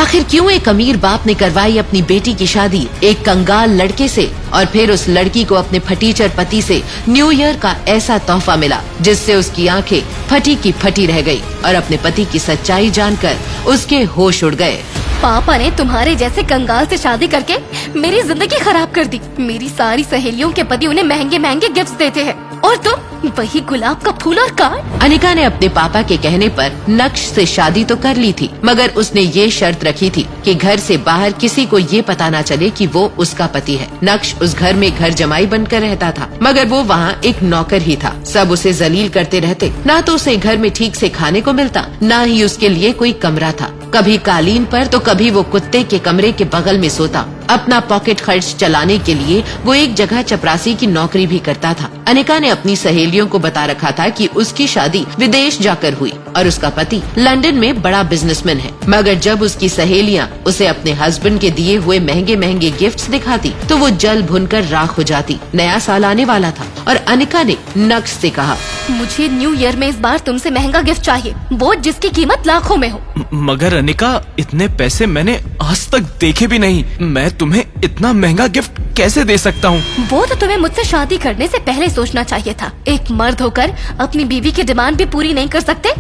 आखिर क्यों एक अमीर बाप ने करवाई अपनी बेटी की शादी एक कंगाल लड़के से, और फिर उस लड़की को अपने फटीचर पति से न्यू ईयर का ऐसा तोहफा मिला जिससे उसकी आंखें फटी की फटी रह गई और अपने पति की सच्चाई जानकर उसके होश उड़ गए। पापा ने तुम्हारे जैसे कंगाल से शादी करके मेरी जिंदगी खराब कर दी। मेरी सारी सहेलियों के पति उन्हें महंगे महंगे गिफ्ट्स देते हैं और तुम वही गुलाब का फूल और कार्ड। अनिका ने अपने पापा के कहने पर नक्श से शादी तो कर ली थी, मगर उसने ये शर्त रखी थी कि घर से बाहर किसी को ये पता न चले कि वो उसका पति है। नक्श उस घर में घर जमाई बनकर रहता था, मगर वो वहाँ एक नौकर ही था। सब उसे जलील करते रहते, न तो उसे घर में ठीक से खाने को मिलता, न ही उसके लिए कोई कमरा था। कभी कालीन पर तो कभी वो कुत्ते के कमरे के बगल में सोता। अपना पॉकेट खर्च चलाने के लिए वो एक जगह चपरासी की नौकरी भी करता था। अनिका ने अपनी सहेलियों को बता रखा था कि उसकी शादी विदेश जाकर हुई और उसका पति लंदन में बड़ा बिजनेसमैन है। मगर जब उसकी सहेलियां उसे अपने हस्बैंड के दिए हुए महंगे महंगे गिफ्ट्स दिखाती तो वो जल भुनकर राख हो जाती। नया साल आने वाला था और अनिका ने नक्श से कहा, मुझे न्यू ईयर में इस बार तुमसे महंगा गिफ्ट चाहिए, वो जिसकी कीमत लाखों में हो। मगर अनिका, इतने पैसे मैंने आज तक देखे भी नहीं। मैं तुम्हें इतना महंगा गिफ्ट कैसे दे सकता हूँ? वो तो तुम्हें मुझसे शादी करने से पहले सोचना चाहिए था। एक मर्द होकर अपनी बीवी की डिमांड भी पूरी नहीं कर सकते।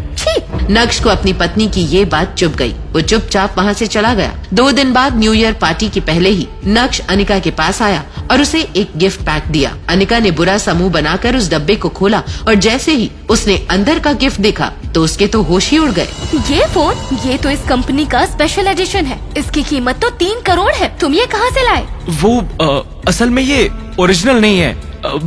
नक्श को अपनी पत्नी की ये बात चुभ गई। वो चुपचाप वहाँ से चला गया। 2 दिन बाद न्यू ईयर पार्टी के पहले ही नक्श अनिका के पास आया और उसे एक गिफ्ट पैक दिया। अनिका ने बुरा सा मुंह बनाकर उस डब्बे को खोला और जैसे ही उसने अंदर का गिफ्ट देखा तो उसके तो होश ही उड़ गए। ये फोन, ये तो इस कंपनी का स्पेशल एडिशन है। इसकी कीमत तो 3 करोड़ है। तुम ये कहाँ से लाए? वो असल में ये ओरिजिनल नहीं है,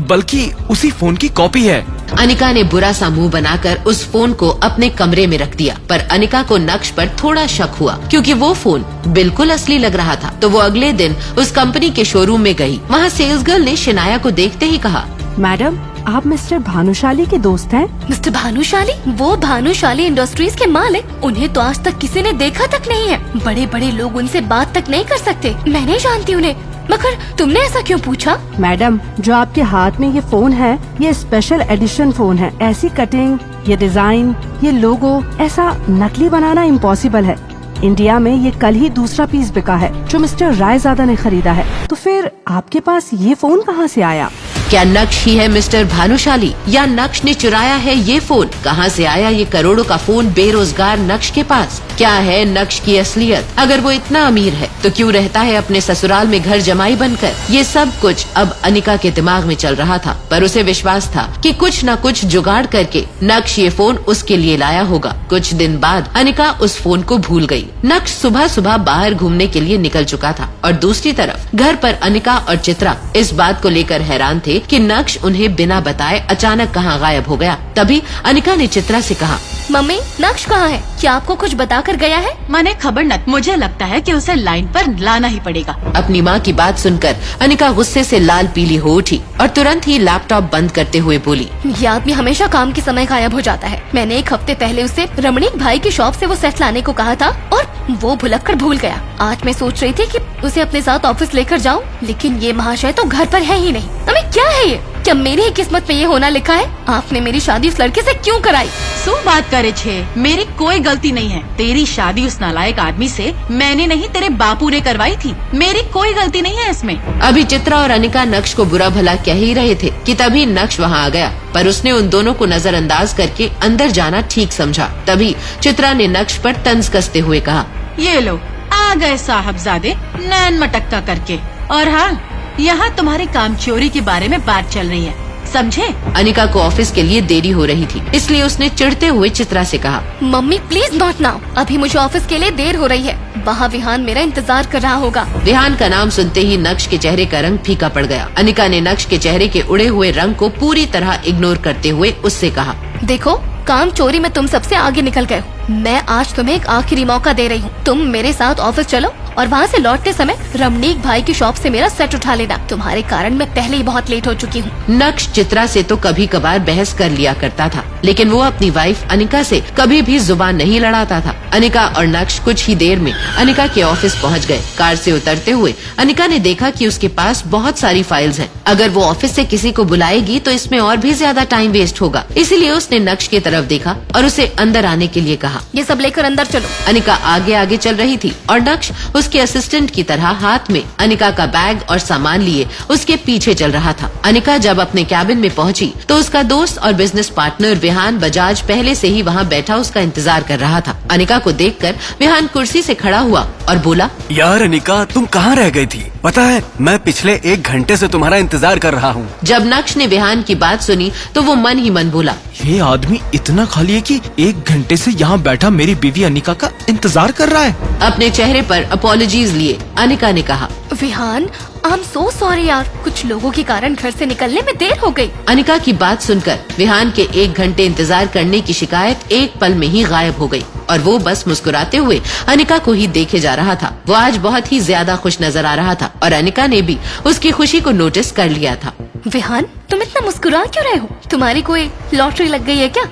बल्कि उसी फोन की कॉपी है। अनिका ने बुरा सा मुंह बनाकर उस फोन को अपने कमरे में रख दिया, पर अनिका को नक्श पर थोड़ा शक हुआ क्योंकि वो फोन बिल्कुल असली लग रहा था। तो वो अगले दिन उस कंपनी के शोरूम में गई। वहाँ सेल्स गर्ल ने शनाया को देखते ही कहा, मैडम, आप मिस्टर भानुशाली के दोस्त हैं? मिस्टर भानुशाली? वो भानुशाली इंडस्ट्रीज के मालिक। उन्हें तो आज तक किसी ने देखा तक नहीं है। बड़े बड़े लोग उनसे बात तक नहीं कर सकते। मैं नहीं जानती उन्हें। मगर तुमने ऐसा क्यों पूछा? मैडम, जो आपके हाथ में ये फोन है, ये स्पेशल एडिशन फोन है। ऐसी कटिंग, ये डिजाइन, ये लोगो, ऐसा नकली बनाना इम्पॉसिबल है। इंडिया में ये कल ही दूसरा पीस बिका है जो मिस्टर रायजादा ने खरीदा है। तो फिर आपके पास ये फोन कहाँ से आया? क्या नक्श ही है मिस्टर भानुशाली या नक्श ने चुराया है ये फोन? कहाँ से आया ये करोड़ों का फोन बेरोजगार नक्श के पास? क्या है नक्श की असलियत? अगर वो इतना अमीर है तो क्यों रहता है अपने ससुराल में घर जमाई बनकर? ये सब कुछ अब अनिका के दिमाग में चल रहा था, पर उसे विश्वास था कि कुछ न कुछ जुगाड़ करके नक्श ये फोन उसके लिए लाया होगा। कुछ दिन बाद अनिका उस फोन को भूल गई। नक्श सुबह सुबह बाहर घूमने के लिए निकल चुका था और दूसरी तरफ घर पर अनिका और चित्रा इस बात को लेकर हैरान थे कि नक्श उन्हें बिना बताए अचानक कहाँ गायब हो गया। तभी अनिका ने चित्रा से कहा, मम्मी, नक्श कहाँ है? क्या आपको कुछ बताकर गया है? मैंने खबर न, मुझे लगता है कि उसे लाइन पर लाना ही पड़ेगा। अपनी माँ की बात सुनकर अनिका गुस्से से लाल पीली हो उठी और तुरंत ही लैपटॉप बंद करते हुए बोली, ये आदमी हमेशा काम के समय गायब हो जाता है। मैंने 1 हफ्ते पहले उसे रमणीक भाई की शॉप से वो सेट लाने को कहा था और वो भुलक्कड़ भूल गया। आज मैं सोच रही थी कि उसे अपने साथ ऑफिस लेकर जाऊं, लेकिन ये महाशय तो घर पर है ही नहीं। अबे क्या है ये? क्या मेरी ही किस्मत में ये होना लिखा है? आपने मेरी शादी उस लड़के से क्यों कराई? सो बात करे छे, मेरी कोई गलती नहीं है। तेरी शादी उस नालायक आदमी से मैंने नहीं, तेरे बापू ने करवाई थी। मेरी कोई गलती नहीं है इसमें। अभी चित्रा और अनिका नक्श को बुरा भला कह ही रहे थे कि तभी नक्श वहाँ आ गया, पर उसने उन दोनों को नजरअंदाज करके अंदर जाना ठीक समझा। तभी चित्रा ने नक्श पर तंज कसते हुए कहा, ये लो आ गए साहबजादे नैन मटक्का करके। और हाँ, यहाँ तुम्हारे कामचोरी के बारे में बात चल रही है, समझे? अनिका को ऑफिस के लिए देरी हो रही थी, इसलिए उसने चिढ़ते हुए चित्रा से कहा, मम्मी प्लीज नॉट नाउ, अभी मुझे ऑफिस के लिए देर हो रही है। वहाँ विहान मेरा इंतजार कर रहा होगा। विहान का नाम सुनते ही नक्श के चेहरे का रंग फीका पड़ गया। अनिका ने नक्श के चेहरे के उड़े हुए रंग को पूरी तरह इग्नोर करते हुए उससे कहा, देखो, काम चोरी में तुम सबसे आगे निकल गए हो। मैं आज तुम्हें एक आखिरी मौका दे रही हूँ। तुम मेरे साथ ऑफिस चलो और वहाँ से लौटते समय रमणीक भाई की शॉप से मेरा सेट उठा लेना। तुम्हारे कारण मैं पहले ही बहुत लेट हो चुकी हूँ। नक्श चित्रा से तो कभी कभार बहस कर लिया करता था, लेकिन वो अपनी वाइफ अनिका से कभी भी जुबान नहीं लड़ाता था। अनिका और नक्श कुछ ही देर में अनिका के ऑफिस पहुंच गए। कार से उतरते हुए अनिका ने देखा कि उसके पास बहुत सारी फाइल्स हैं। अगर वो ऑफिस से किसी को बुलाएगी तो इसमें और भी ज्यादा टाइम वेस्ट होगा, इसीलिए उसने नक्श की तरफ देखा और उसे अंदर आने के लिए कहा। ये सब लेकर अंदर चलो। अनिका आगे आगे चल रही थी और नक्श उसके असिस्टेंट की तरह हाथ में अनिका का बैग और सामान लिए उसके पीछे चल रहा था। अनिका जब अपने कैबिन में पहुंची तो उसका दोस्त और बिजनेस पार्टनर विहान बजाज पहले से ही वहां बैठा उसका इंतजार कर रहा था। अनिका को देखकर विहान कुर्सी से खड़ा हुआ और बोला, यार अनिका, तुम कहाँ रह गई थी? पता है मैं पिछले 1 घंटे से तुम्हारा इंतजार कर रहा हूँ। जब नक्श ने विहान की बात सुनी तो वो मन ही मन बोला, ये आदमी इतना खाली है कि 1 घंटे से यहाँ बैठा मेरी बीवी अनिका का इंतजार कर रहा है। अपने चेहरे पर अपॉलॉजीज लिए अनिका ने कहा, Vihaan, I am so sorry यार, कुछ लोगों के कारण घर से निकलने में देर हो गई। अनिका की बात सुनकर विहान के 1 घंटे इंतजार करने की शिकायत एक पल में ही गायब हो गई और वो बस मुस्कुराते हुए अनिका को ही देखे जा रहा था। वो आज बहुत ही ज्यादा खुश नजर आ रहा था और अनिका ने भी उसकी खुशी को नोटिस कर लिया था। विहान, तुम इतना मुस्कुरा क्यों रहे हो? तुम्हारी कोई लॉटरी लग गई है क्या?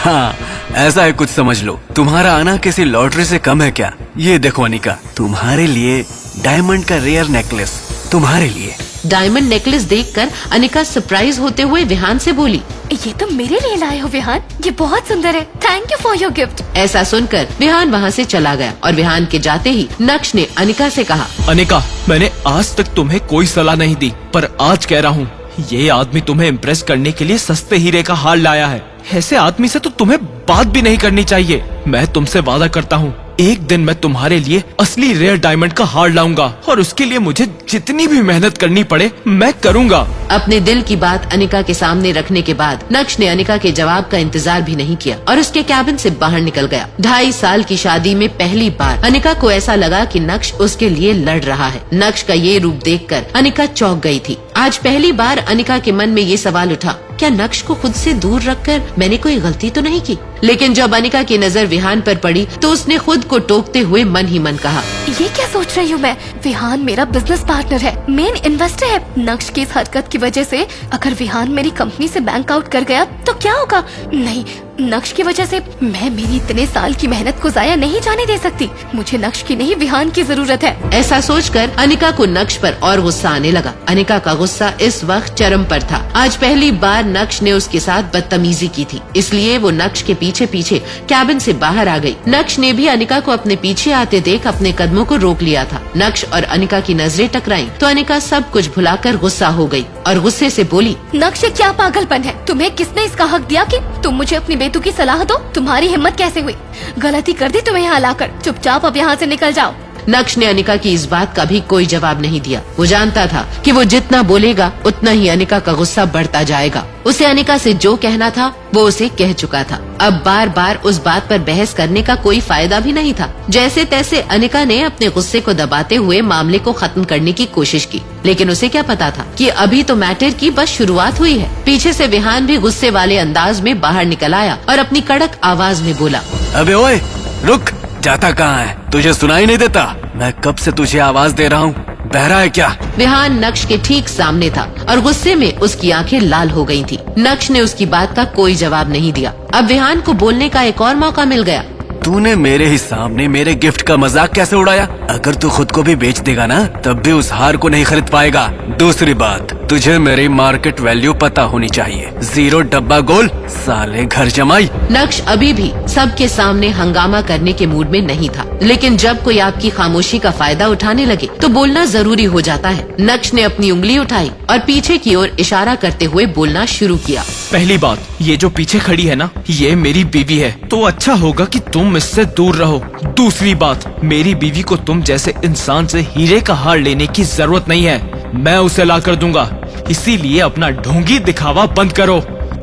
हाँ, ऐसा है, कुछ समझ लो। तुम्हारा आना किसी लॉटरी से कम है क्या? ये देखो अनिका, तुम्हारे लिए डायमंड का रेयर नेकलेस, तुम्हारे लिए। डायमंड नेकलेस देखकर अनिका सरप्राइज होते हुए विहान से बोली, ये तो मेरे लिए लाए हो विहान, ये बहुत सुंदर है। Thank you for your gift. ऐसा सुनकर विहान वहाँ से चला गया और विहान के जाते ही नक्श ने अनिका से कहा, अनिका, मैंने आज तक तुम्हें कोई सलाह नहीं दी, पर आज कह रहा हूँ, ये आदमी तुम्हें इम्प्रेस करने के लिए सस्ते हीरे का हार लाया है। ऐसे आदमी से तो तुम्हें बात भी नहीं करनी चाहिए। मैं तुमसे वादा करता हूँ, एक दिन मैं तुम्हारे लिए असली रेयर डायमंड का हार लाऊंगा और उसके लिए मुझे जितनी भी मेहनत करनी पड़े मैं करूंगा। अपने दिल की बात अनिका के सामने रखने के बाद नक्श ने अनिका के जवाब का इंतजार भी नहीं किया और उसके कैबिन से बाहर निकल गया। 2.5 साल की शादी में पहली बार अनिका को ऐसा लगा कि नक्श उसके लिए लड़ रहा है। नक्श का ये रूप देखकर अनिका चौंक गई थी। आज पहली बार अनिका के मन में ये सवाल उठा, क्या नक्श को खुद से दूर रखकर मैंने कोई गलती तो नहीं की? लेकिन जब अनिका की नजर विहान पर पड़ी तो उसने खुद को टोकते हुए मन ही मन कहा, ये क्या सोच रही हूँ मैं? विहान मेरा बिजनेस पार्टनर है, मेन इन्वेस्टर है। नक्श की इस हरकत की वजह से अगर विहान मेरी कंपनी से बैंक आउट कर गया तो क्या होगा? नहीं, नक्श की वजह से मैं मेरी इतने साल की मेहनत को जाया नहीं जाने दे सकती। मुझे नक्श की नहीं, विहान की जरूरत है। ऐसा सोचकर अनिका को नक्श पर और गुस्सा आने लगा। अनिका का गुस्सा इस वक्त चरम पर था। आज पहली बार नक्श ने उसके साथ बदतमीजी की थी, इसलिए वो नक्श के पीछे पीछे कैबिन से बाहर आ गई। नक्श ने भी अनिका को अपने पीछे आते देख अपने कदमों को रोक लिया था। नक्श और अनिका की नजरें टकराईं तो अनिका सब कुछ भुलाकर गुस्सा हो गई और गुस्से से बोली, नक्श, ये क्या पागलपन है? तुम्हें किसने इसका हक दिया कि तुम मुझे अपनी बेतु की सलाह दो? तुम्हारी हिम्मत कैसे हुई? गलती कर दी तुम्हें यहाँ लाकर। चुपचाप अब यहाँ से निकल जाओ। नक्श ने अनिका की इस बात का भी कोई जवाब नहीं दिया। वो जानता था कि वो जितना बोलेगा उतना ही अनिका का गुस्सा बढ़ता जाएगा। उसे अनिका से जो कहना था वो उसे कह चुका था। अब बार बार उस बात पर बहस करने का कोई फायदा भी नहीं था। जैसे तैसे अनिका ने अपने गुस्से को दबाते हुए मामले को खत्म करने की कोशिश की, लेकिन उसे क्या पता था कि अभी तो मैटर की बस शुरुआत हुई है। पीछे से विहान भी गुस्से वाले अंदाज में बाहर निकल आया और अपनी कड़क आवाज में बोला, अबे ओए, रुक, जाता कहाँ है? तुझे सुनाई नहीं देता? मैं कब से तुझे आवाज दे रहा हूँ, बहरा है क्या? विहान नक्श के ठीक सामने था और गुस्से में उसकी आंखें लाल हो गई थी। नक्श ने उसकी बात का कोई जवाब नहीं दिया। अब विहान को बोलने का एक और मौका मिल गया। तूने मेरे ही सामने मेरे गिफ्ट का मजाक कैसे उड़ाया? अगर तू खुद को भी बेच देगा ना, तब भी उस हार को नहीं खरीद पाएगा। दूसरी बात, तुझे मेरी मार्केट वैल्यू पता होनी चाहिए। 0 डब्बा गोल, साले घर जमाई। नक्श अभी भी सबके सामने हंगामा करने के मूड में नहीं था, लेकिन जब कोई आपकी खामोशी का फायदा उठाने लगे तो बोलना जरूरी हो जाता है। नक्श ने अपनी उंगली उठाई और पीछे की ओर इशारा करते हुए बोलना शुरू किया। पहली बात, ये जो पीछे खड़ी है ना, ये मेरी बीवी है, तो अच्छा होगा कि तुम इससे दूर रहो। दूसरी बात, मेरी बीवी को तुम जैसे इंसान से हीरे का हार लेने की जरूरत नहीं है, मैं उसे ला कर दूंगा। इसीलिए अपना ढोंगी दिखावा बंद करो।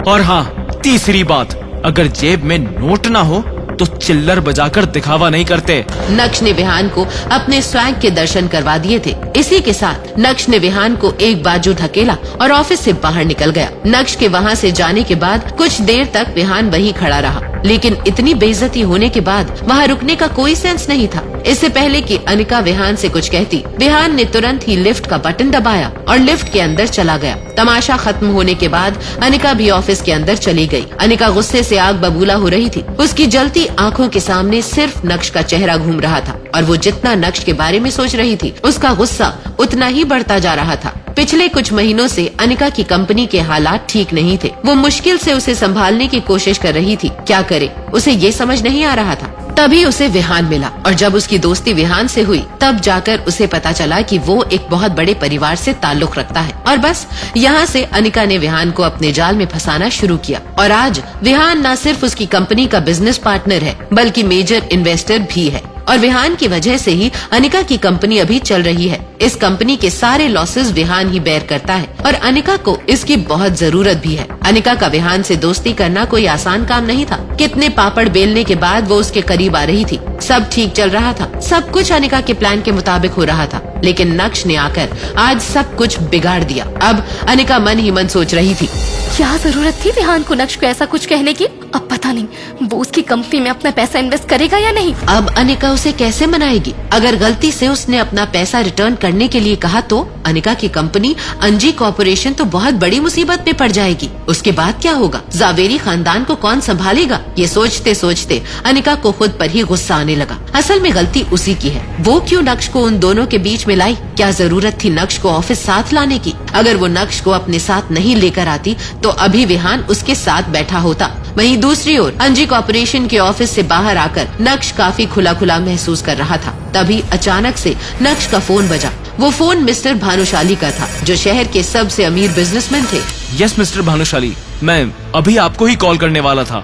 और हाँ, तीसरी बात, अगर जेब में नोट ना हो तो चिल्लर बजाकर दिखावा नहीं करते। नक्श ने विहान को अपने स्वैग के दर्शन करवा दिए थे। इसी के साथ नक्श ने विहान को एक बाजू ढकेला और ऑफिस से बाहर निकल गया। नक्श के वहाँ से जाने के बाद कुछ देर तक विहान वहीं खड़ा रहा। लेकिन इतनी बेइज्जती होने के बाद वहाँ रुकने का कोई सेंस नहीं था। इससे पहले कि अनिका विहान से कुछ कहती, विहान ने तुरंत ही लिफ्ट का बटन दबाया और लिफ्ट के अंदर चला गया। तमाशा खत्म होने के बाद अनिका भी ऑफिस के अंदर चली गई। अनिका गुस्से से आग बबूला हो रही थी। उसकी जलती आंखों के सामने सिर्फ नक्श का चेहरा घूम रहा था और वो जितना नक्श के बारे में सोच रही थी, उसका गुस्सा उतना ही बढ़ता जा रहा था। पिछले कुछ महीनों से अनिका की कंपनी के हालात ठीक नहीं थे। वो मुश्किल से उसे संभालने की कोशिश कर रही थी। क्या करे, उसे ये समझ नहीं आ रहा था। तभी उसे विहान मिला और जब उसकी दोस्ती विहान से हुई तब जाकर उसे पता चला कि वो एक बहुत बड़े परिवार से ताल्लुक रखता है। और बस यहाँ से अनिका ने विहान को अपने जाल में फंसाना शुरू किया। और आज विहान न सिर्फ उसकी कंपनी का बिजनेस पार्टनर है बल्कि मेजर इन्वेस्टर भी है। और विहान की वजह से ही अनिका की कंपनी अभी चल रही है। इस कंपनी के सारे लॉसेस विहान ही बेयर करता है और अनिका को इसकी बहुत जरूरत भी है। अनिका का विहान से दोस्ती करना कोई आसान काम नहीं था। कितने पापड़ बेलने के बाद वो उसके करीब आ रही थी। सब ठीक चल रहा था, सब कुछ अनिका के प्लान के मुताबिक हो रहा था, लेकिन नक्श ने आकर आज सब कुछ बिगाड़ दिया। अब अनिका मन ही मन सोच रही थी, क्या जरूरत थी विहान को नक्श को ऐसा कुछ कहने की। अब पता नहीं वो उसकी कंपनी में अपना पैसा इन्वेस्ट करेगा या नहीं। अब अनिका उसे कैसे मनाएगी। अगर गलती से उसने अपना पैसा रिटर्न करने के लिए कहा तो अनिका की कंपनी अंजी कॉर्पोरेशन तो बहुत बड़ी मुसीबत में पड़ जाएगी। उसके बाद क्या होगा, जावेरी खानदान को कौन संभालेगा। ये सोचते सोचते अनिका को खुद पर ही गुस्सा आने लगा। असल में गलती उसी की है। वो क्यों नक्श को उन दोनों के बीच में लाई। क्या जरूरत थी नक्श को ऑफिस साथ लाने की। अगर वो नक्श को अपने साथ नहीं लेकर आती तो अभी विहान उसके साथ बैठा होता। वहीं दूसरी ओर अंजी कॉर्पोरेशन के ऑफिस से बाहर आकर नक्श काफी खुला खुला महसूस कर रहा था। तभी अचानक से नक्श का फोन बजा। वो फोन मिस्टर भानुशाली का था, जो शहर के सबसे अमीर बिजनेसमैन थे। यस मिस्टर भानुशाली, मैं अभी आपको ही कॉल करने वाला था।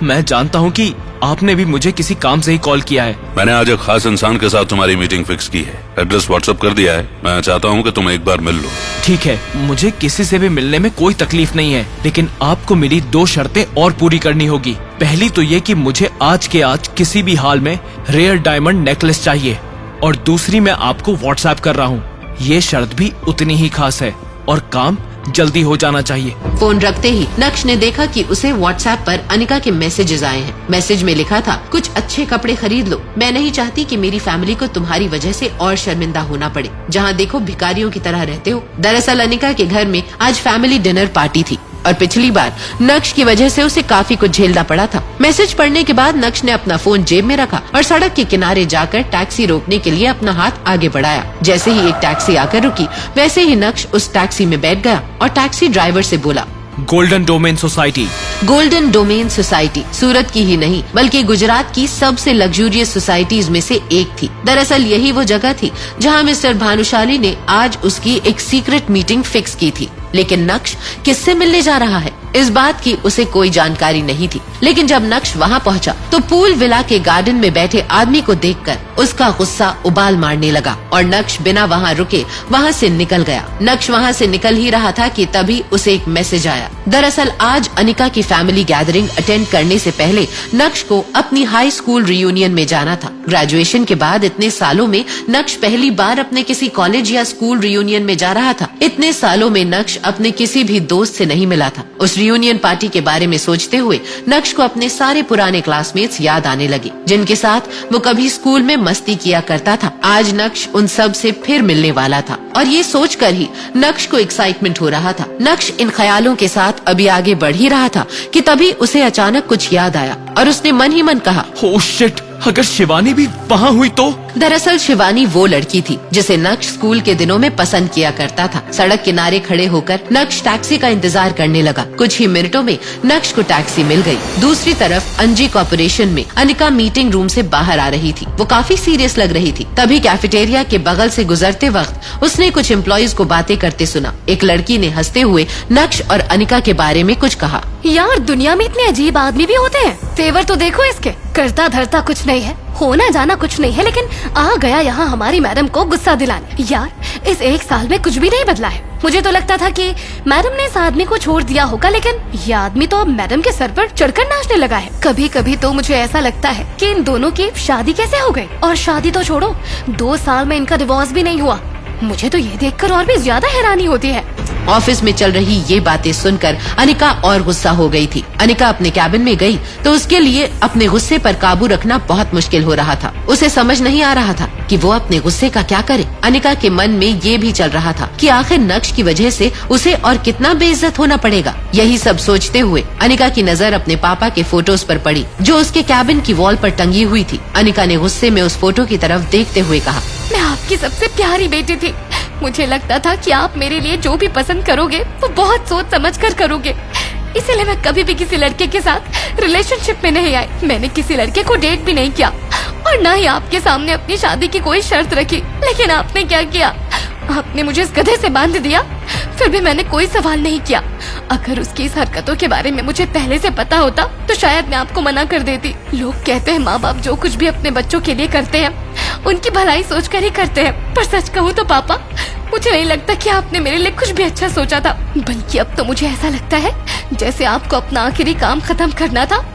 मैं जानता हूँ कि आपने भी मुझे किसी काम से ही कॉल किया है। मैंने आज एक खास इंसान के साथ तुम्हारी मीटिंग फिक्स की है। एड्रेस व्हाट्सएप कर दिया है। मैं चाहता हूँ कि तुम एक बार मिल लो। ठीक है, मुझे किसी से भी मिलने में कोई तकलीफ नहीं है, लेकिन आपको मेरी 2 शर्तें और पूरी करनी होगी। पहली तो ये कि मुझे आज के आज किसी भी हाल में रेयर डायमंड नेकलेस चाहिए, और दूसरी मैं आपको व्हाट्सएप कर रहा हूँ। ये शर्त भी उतनी ही खास है और काम जल्दी हो जाना चाहिए। फोन रखते ही नक्श ने देखा कि उसे व्हाट्सएप पर अनिका के मैसेजेस आए हैं। मैसेज में लिखा था, कुछ अच्छे कपड़े खरीद लो। मैं नहीं चाहती कि मेरी फैमिली को तुम्हारी वजह से और शर्मिंदा होना पड़े। जहाँ देखो भिखारियों की तरह रहते हो। दरअसल अनिका के घर में आज फैमिली डिनर पार्टी थी और पिछली बार नक्श की वजह से उसे काफी कुछ झेलना पड़ा था। मैसेज पढ़ने के बाद नक्श ने अपना फोन जेब में रखा और सड़क के किनारे जाकर टैक्सी रोकने के लिए अपना हाथ आगे बढ़ाया। जैसे ही एक टैक्सी आकर रुकी, वैसे ही नक्श उस टैक्सी में बैठ गया और टैक्सी ड्राइवर से बोला, golden domain society. Golden domain society Surat की ही नहीं बल्कि गुजरात की सबसे लग्जूरियस सोसाइटीज में से एक थी। दरअसल यही वो जगह थी जहां मिस्टर भानुशाली ने आज उसकी एक सीक्रेट मीटिंग फिक्स की थी। लेकिन नक्श किससे मिलने जा रहा है, इस बात की उसे कोई जानकारी नहीं थी। लेकिन जब नक्श वहाँ पहुँचा तो पूल विला के गार्डन में बैठे आदमी को देखकर उसका गुस्सा उबाल मारने लगा और नक्श बिना वहाँ रुके वहाँ से निकल गया। नक्श वहाँ से निकल ही रहा था कि तभी उसे एक मैसेज आया। दरअसल आज अनिका की फैमिली गैदरिंग अटेंड करने से पहले नक्श को अपनी हाई स्कूल रियूनियन में जाना था। ग्रेजुएशन के बाद इतने सालों में नक्श पहली बार अपने किसी कॉलेज या स्कूल रियूनियन में जा रहा था। इतने सालों में नक्श अपने किसी भी दोस्त से नहीं मिला था। उस रियूनियन पार्टी के बारे में सोचते हुए नक्श को अपने सारे पुराने क्लासमेट्स याद आने लगे, जिनके साथ वो कभी स्कूल में मस्ती किया करता था। आज नक्श उन सब से फिर मिलने वाला था और ये सोचकर ही नक्श को एक्साइटमेंट हो रहा था। नक्श इन ख्यालों के साथ अभी आगे बढ़ ही रहा था कि तभी उसे अचानक कुछ याद आया और उसने मन ही मन कहा, ओह शिट, अगर शिवानी भी वहाँ हुई तो। दरअसल शिवानी वो लड़की थी जिसे नक्श स्कूल के दिनों में पसंद किया करता था। सड़क किनारे खड़े होकर नक्श टैक्सी का इंतजार करने लगा। कुछ ही मिनटों में नक्श को टैक्सी मिल गई। दूसरी तरफ अंजी कॉर्पोरेशन में अनिका मीटिंग रूम से बाहर आ रही थी। वो काफी सीरियस लग रही थी। तभी कैफेटेरिया के बगल से गुजरते वक्त उसने कुछ एम्प्लॉइज को बातें करते सुना। एक लड़की ने हंसते हुए नक्श और अनिका के बारे में कुछ कहा। यार दुनिया में इतने अजीब आदमी भी होते हैं। तेवर तो देखो इसके, करता धरता कुछ नहीं है, होना जाना कुछ नहीं है, लेकिन आ गया यहाँ हमारी मैडम को गुस्सा दिलाने। यार इस 1 साल में कुछ भी नहीं बदला है। मुझे तो लगता था कि मैडम ने इस आदमी को छोड़ दिया होगा, लेकिन ये आदमी तो अब मैडम के सर पर चढ़कर नाचने लगा है। कभी कभी तो मुझे ऐसा लगता है कि इन दोनों की शादी कैसे हो गई। और शादी तो छोड़ो, 2 साल में इनका डिवोर्स भी नहीं हुआ। मुझे तो ये देखकर और भी ज्यादा हैरानी होती है। ऑफिस में चल रही ये बातें सुनकर अनिका और गुस्सा हो गई थी। अनिका अपने कैबिन में गई तो उसके लिए अपने गुस्से पर काबू रखना बहुत मुश्किल हो रहा था। उसे समझ नहीं आ रहा था कि वो अपने गुस्से का क्या करे। अनिका के मन में ये भी चल रहा था कि आखिर नक्श की वजह से उसे और कितना बेइज्जत होना पड़ेगा। यही सब सोचते हुए अनिका की नजर अपने पापा के फोटोज पर पड़ी जो उसके कैबिन की वॉल पर टंगी हुई थी। अनिका ने गुस्से में उस फोटो की तरफ देखते हुए कहा, मैं आपकी सबसे प्यारी बेटी थी। मुझे लगता था कि आप मेरे लिए जो भी पसंद करोगे वो बहुत सोच समझ कर करोगे, इसीलिए मैं कभी भी किसी लड़के के साथ रिलेशनशिप में नहीं आई। मैंने किसी लड़के को डेट भी नहीं किया और न ही आपके सामने अपनी शादी की कोई शर्त रखी। लेकिन आपने क्या किया, आपने मुझे इस गधे से बांध दिया। फिर भी मैंने कोई सवाल नहीं किया। अगर उसकी इस हरकतों के बारे में मुझे पहले से पता होता तो शायद मैं आपको मना कर देती। लोग कहते हैं माँ बाप जो कुछ भी अपने बच्चों के लिए करते हैं उनकी भलाई सोचकर ही करते हैं, पर सच कहूँ तो पापा मुझे नहीं लगता कि आपने मेरे लिए कुछ भी अच्छा सोचा था। बल्कि अब तो मुझे ऐसा लगता है जैसे आपको अपना आखिरी काम खत्म करना था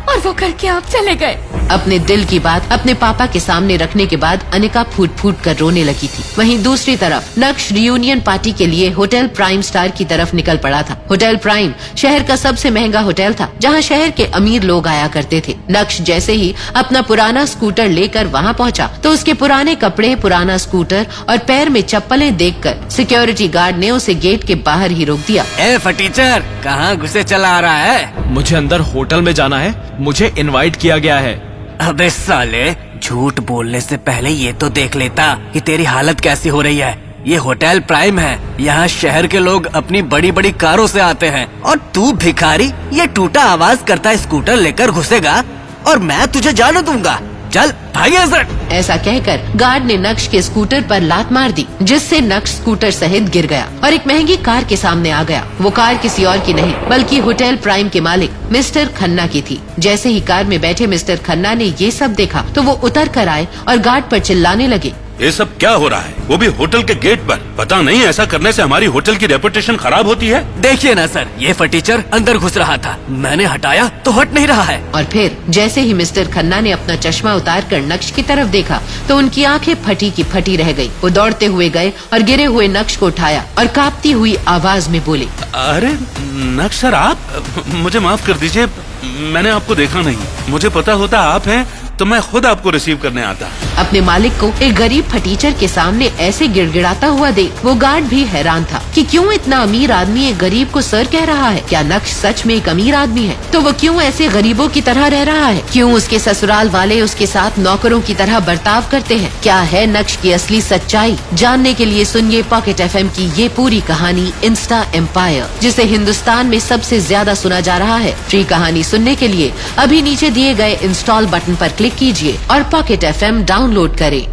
और वो करके आप चले गए। अपने दिल की बात अपने पापा के सामने रखने के बाद अनिका फूट फूट कर रोने लगी थी। वहीं दूसरी तरफ नक्श रियूनियन पार्टी के लिए होटल प्राइम स्टार की तरफ निकल पड़ा था। होटल प्राइम शहर का सबसे महंगा होटल था जहां शहर के अमीर लोग आया करते थे। नक्श जैसे ही अपना पुराना स्कूटर लेकर वहां पहुंचा तो उसके पुराने कपड़े, पुराना स्कूटर और पैर में चप्पलें देखकर सिक्योरिटी गार्ड ने उसे गेट के बाहर ही रोक दिया। ए फटीचर, कहाँ घुसे चला आ रहा है? मुझे अंदर होटल में जाना है, मुझे इनवाइट किया गया है। अबे साले, झूठ बोलने से पहले ये तो देख लेता कि तेरी हालत कैसी हो रही है। ये होटल प्राइम है, यहाँ शहर के लोग अपनी बड़ी बड़ी कारों से आते हैं और तू भिखारी ये टूटा आवाज करता स्कूटर लेकर घुसेगा और मैं तुझे जाने दूंगा। चल भाग यहाँ से। ऐसा कहकर गार्ड ने नक्श के स्कूटर पर लात मार दी जिससे नक्श स्कूटर सहित गिर गया और एक महंगी कार के सामने आ गया। वो कार किसी और की नहीं बल्कि होटल प्राइम के मालिक मिस्टर खन्ना की थी। जैसे ही कार में बैठे मिस्टर खन्ना ने ये सब देखा तो वो उतर कर आए और गार्ड पर चिल्लाने लगे, ये सब क्या हो रहा है? वो भी होटल के गेट पर। पता नहीं ऐसा करने से हमारी होटल की रेपुटेशन खराब होती है। देखिए ना सर, ये फटीचर अंदर घुस रहा था, मैंने हटाया तो हट नहीं रहा है। और फिर जैसे ही मिस्टर खन्ना ने अपना चश्मा उतार कर नक्श की तरफ देखा तो उनकी आंखें फटी की फटी रह गई। वो दौड़ते हुए गए और गिरे हुए नक्श को उठाया और कांपती हुई आवाज में बोले, अरे नक्श सर, आप मुझे माफ कर दीजिए, मैंने आपको देखा नहीं। मुझे पता होता आप हैं तो मैं खुद आपको रिसीव करने आता। अपने मालिक को एक गरीब फटीचर के सामने ऐसे गिड़गिड़ाता हुआ देख वो गार्ड भी हैरान था कि क्यों इतना अमीर आदमी एक गरीब को सर कह रहा है। क्या नक्श सच में एक अमीर आदमी है? तो वो क्यों ऐसे गरीबों की तरह रह रहा है? क्यों उसके ससुराल वाले उसके साथ नौकरों की तरह बर्ताव करते हैं? क्या है नक्श की असली सच्चाई? जानने के लिए सुनिए पॉकेट FM की ये पूरी कहानी इंस्टा एम्पायर, जिसे हिंदुस्तान में सबसे ज्यादा सुना जा रहा है। फ्री कहानी सुनने के लिए अभी नीचे दिए गए इंस्टॉल बटन पर क्लिक कीजिए और पॉकेट FM डाउनलोड करें।